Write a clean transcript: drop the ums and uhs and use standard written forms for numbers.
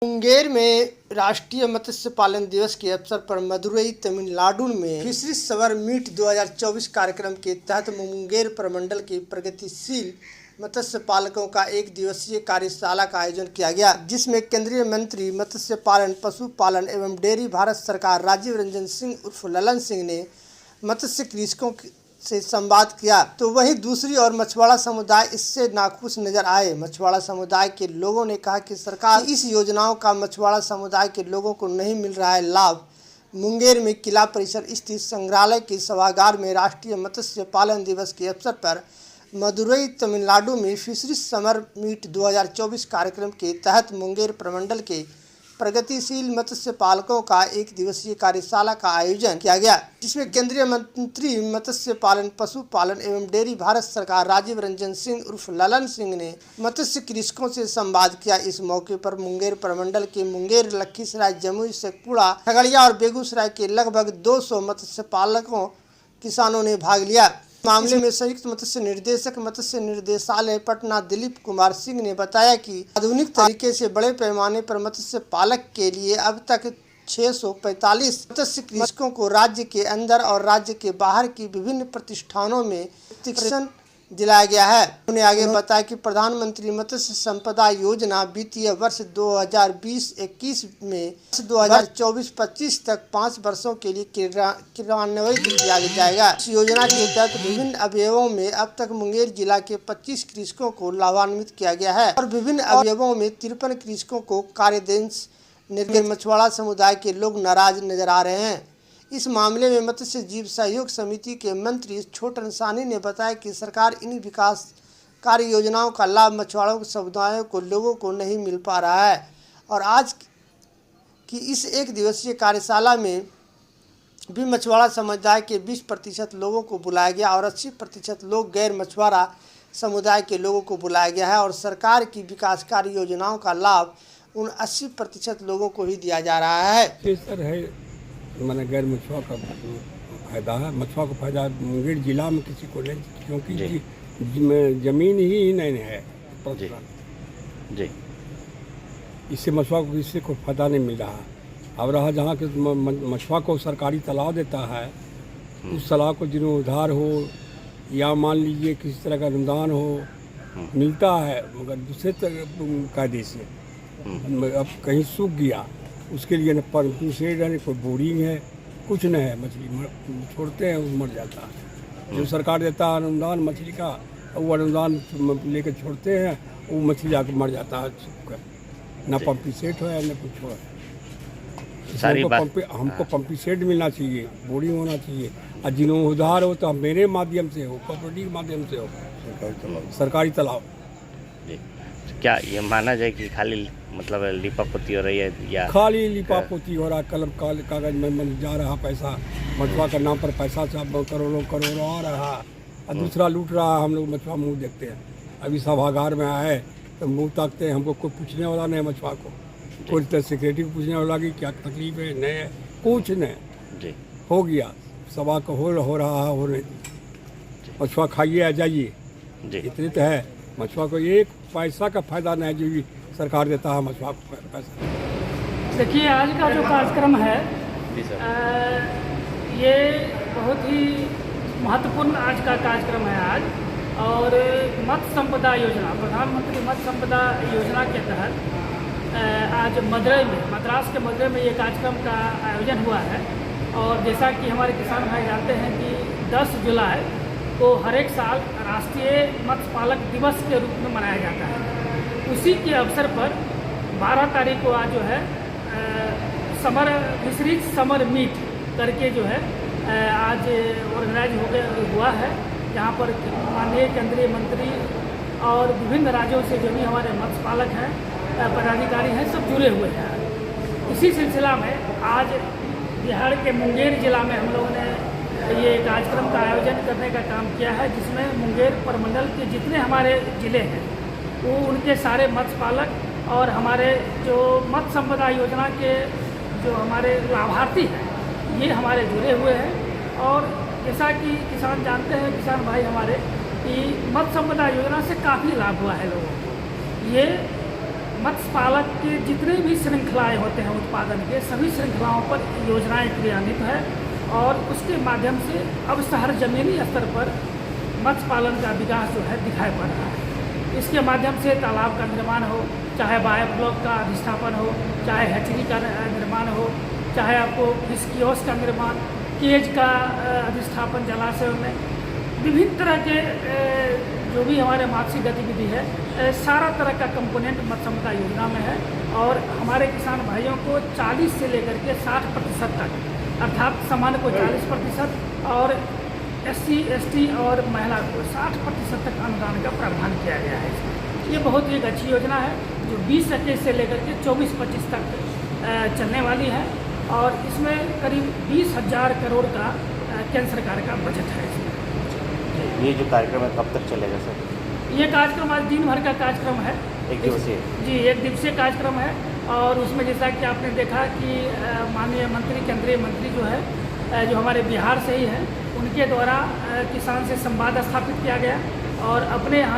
मुंगेर में राष्ट्रीय मत्स्य पालन दिवस के अवसर पर मदुरई तमिलनाडु में फिशरीज समर मीट 2024 कार्यक्रम के तहत मुंगेर प्रमंडल के प्रगतिशील मत्स्य पालकों का एक दिवसीय कार्यशाला का आयोजन किया गया, जिसमें केंद्रीय मंत्री मत्स्य पालन, पशुपालन एवं डेयरी भारत सरकार राजीव रंजन सिंह उर्फ ललन सिंह ने मत्स्य कृषकों से संवाद किया। तो वहीं दूसरी ओर मछुआरा समुदाय इससे नाखुश नजर आए। मछुआरा समुदाय के लोगों ने कहा कि सरकार इस योजनाओं का मछुआरा समुदाय के लोगों को नहीं मिल रहा है लाभ। मुंगेर में किला परिसर स्थित संग्रहालय के सभागार में राष्ट्रीय मत्स्य पालन दिवस के अवसर पर मदुरई तमिलनाडु में फिशरीज समर मीट 2024 कार्यक्रम के तहत मुंगेर प्रमंडल के प्रगतिशील मत्स्य पालकों का एक दिवसीय कार्यशाला का आयोजन किया गया, जिसमें केंद्रीय मंत्री मत्स्य पालन, पशुपालन एवं डेयरी भारत सरकार राजीव रंजन सिंह उर्फ ललन सिंह ने मत्स्य कृषकों से संवाद किया। इस मौके पर मुंगेर प्रमंडल के मुंगेर, लखीसराय, जमुई, शेखपुरा, खगड़िया और बेगूसराय के लगभग 200 मत्स्य पालकों किसानों ने भाग लिया। मामले में संयुक्त मत्स्य निर्देशक मत्स्य निर्देशालय पटना दिलीप कुमार सिंह ने बताया कि आधुनिक तरीके से बड़े पैमाने पर मत्स्य पालक के लिए अब तक 645 मत्स्य कृषकों को राज्य के अंदर और राज्य के बाहर की विभिन्न प्रतिष्ठानों में प्रशिक्षण दिलाया गया है। उन्होंने आगे बताया कि प्रधानमंत्री मत्स्य संपदा योजना वित्तीय वर्ष 2020-21 में 2024-25 तक 5 वर्षों के लिए क्रियान्वित किया जाएगा। इस योजना के तहत विभिन्न अवयवों में अब तक मुंगेर जिला के 25 कृषकों को लाभान्वित किया गया है और विभिन्न अवयवों में 53 कृषकों को कार्यदेश निर्गत। मछुआरा समुदाय के लोग नाराज नजर आ रहे हैं। इस मामले में मत्स्य जीव सहयोग समिति के मंत्री छोटन सानी ने बताया कि सरकार इन विकास कार्य योजनाओं का लाभ मछुआरों समुदायों को लोगों को नहीं मिल पा रहा है और आज की इस एक दिवसीय कार्यशाला में भी मछुआरा समुदाय के 20% लोगों को बुलाया गया और 80% लोग गैर मछुआरा समुदाय के लोगों को बुलाया गया है और सरकार की विकास कार्य योजनाओं का लाभ उन 80% लोगों को ही दिया जा रहा है। मैंने गैर मछुआ का फायदा है, मछुआ को फायदा मुंगेर जिला में किसी को नहीं, क्योंकि जमीन ही नहीं है जी। इससे मछुआ को किसी को फायदा नहीं मिल रहा। अब रहा जहाँ के मछुआ को सरकारी तालाब देता है, उस तालाब को जीर्णोद्धार हो या मान लीजिए किसी तरह का अनुदान हो मिलता है, मगर दूसरे कायदे से अब कहीं सूख गया, उसके लिए न पंपिंग सेट है, कोई बोरिंग है, कुछ नहीं है। मछली छोड़ते हैं, वो मर जाता है। जो सरकार देता है अनुदान मछली का, वो अनुदान लेकर छोड़ते हैं, वो मछली आकर मर जाता है सूख कर। न पंपिंग सेट हो न कुछ हो। हमको पंपिंग सेट मिलना चाहिए, बोरिंग होना चाहिए और जीर्णोद्धार हो तो मेरे माध्यम से हो, कोऑपरेटिव माध्यम से हो, सरकारी तालाब। क्या ये माना जाए कि खाली मतलब लिपापोती हो रही है या खाली लिपापोती हो रहा, कलम कागज में जा रहा पैसा, मछुआ के नाम पर पैसा सब करोड़ों आ रहा और दूसरा लूट रहा। हम लोग मछुआ मुंह देखते हैं, अभी सभागार में आए तो मुंह ताकते हैं, हमको कोई पूछने वाला नहीं मछुआ को, कोई तो सेक्रेटरी को पूछने वाला कि क्या तकलीफ है, नहीं है, कुछ नहीं जी। हो गया सभा को हो रहा है, हो रही मछुआ खाइए आ जाइए जी, इतने तो है। मछुआ को एक पैसा का फायदा नहीं जो भी सरकार देता है मछुआ को पैसा। देखिए आज का जो कार्यक्रम है ये बहुत ही महत्वपूर्ण आज का कार्यक्रम है आज, और मत्स्य संपदा योजना, प्रधानमंत्री मत्स्य संपदा योजना के तहत आज मदुरई में, मद्रास के मदुरई में ये कार्यक्रम का आयोजन हुआ है। और जैसा कि हमारे किसान भाई जानते हैं कि 10 जुलाई को हर एक साल राष्ट्रीय मत्स्य पालक दिवस के रूप में मनाया जाता है। उसी के अवसर पर 12 तारीख को आज जो है फिशरीज समर मीट करके जो है आज ऑर्गेनाइज हुआ है, जहाँ पर माननीय केंद्रीय मंत्री और विभिन्न राज्यों से जो भी हमारे मत्स्य पालक हैं, पदाधिकारी हैं, सब जुड़े हुए हैं। इसी सिलसिला में आज बिहार के मुंगेर जिला में हम लोगों ने ये कार्यक्रम का आयोजन करने का काम किया है, जिसमें मुंगेर प्रमंडल के जितने हमारे ज़िले हैं वो उनके सारे मत्स्य पालक और हमारे जो मत्स्य संपदा योजना के जो हमारे लाभार्थी हैं ये हमारे जुड़े हुए हैं। और जैसा कि किसान जानते हैं, किसान भाई हमारे, कि मत्स्य संपदा योजना से काफ़ी लाभ हुआ है लोगों को। ये मत्स्य पालक के जितने भी श्रृंखलाएं होते हैं उत्पादन के, सभी श्रृंखलाओं पर योजनाएं क्रियान्वित है और उसके माध्यम से अब शहर जमीनी स्तर पर मत्स्य पालन का विकास जो है दिखाई पड़ रहा है। इसके माध्यम से तालाब का निर्माण हो, चाहे बायो ब्लॉक का अधिष्ठापन हो, चाहे हैचरी का निर्माण हो, चाहे आपको फिश कियोस्क का निर्माण, केज का अधिष्ठापन जलाशयों में, विभिन्न तरह के जो भी हमारे मत्स्य गतिविधि है, सारा तरह का कंपोनेंट मत्स्य संपदा योजना में है। और हमारे किसान भाइयों को 40 से लेकर के 60% तक, अर्थात सामान्य को 40% और SC, ST और महिला को 60% तक अनुदान का प्रावधान किया गया है इसमें। ये बहुत ही एक अच्छी योजना है जो 2021 से लेकर के 24-25 तक चलने वाली है और इसमें करीब 20,000 करोड़ का केंद्र सरकार का बजट है इसमें। ये जो कार्यक्रम है कब तक चलेगा सर? ये कार्यक्रम आज दिन भर का कार्यक्रम है। एक दिवसीय? जी, एक दिवसीय कार्यक्रम है और उसमें जैसा कि आपने देखा कि माननीय मंत्री, केंद्रीय मंत्री जो है, जो हमारे बिहार से ही है, उनके द्वारा किसान से संवाद स्थापित किया गया और अपने यहाँ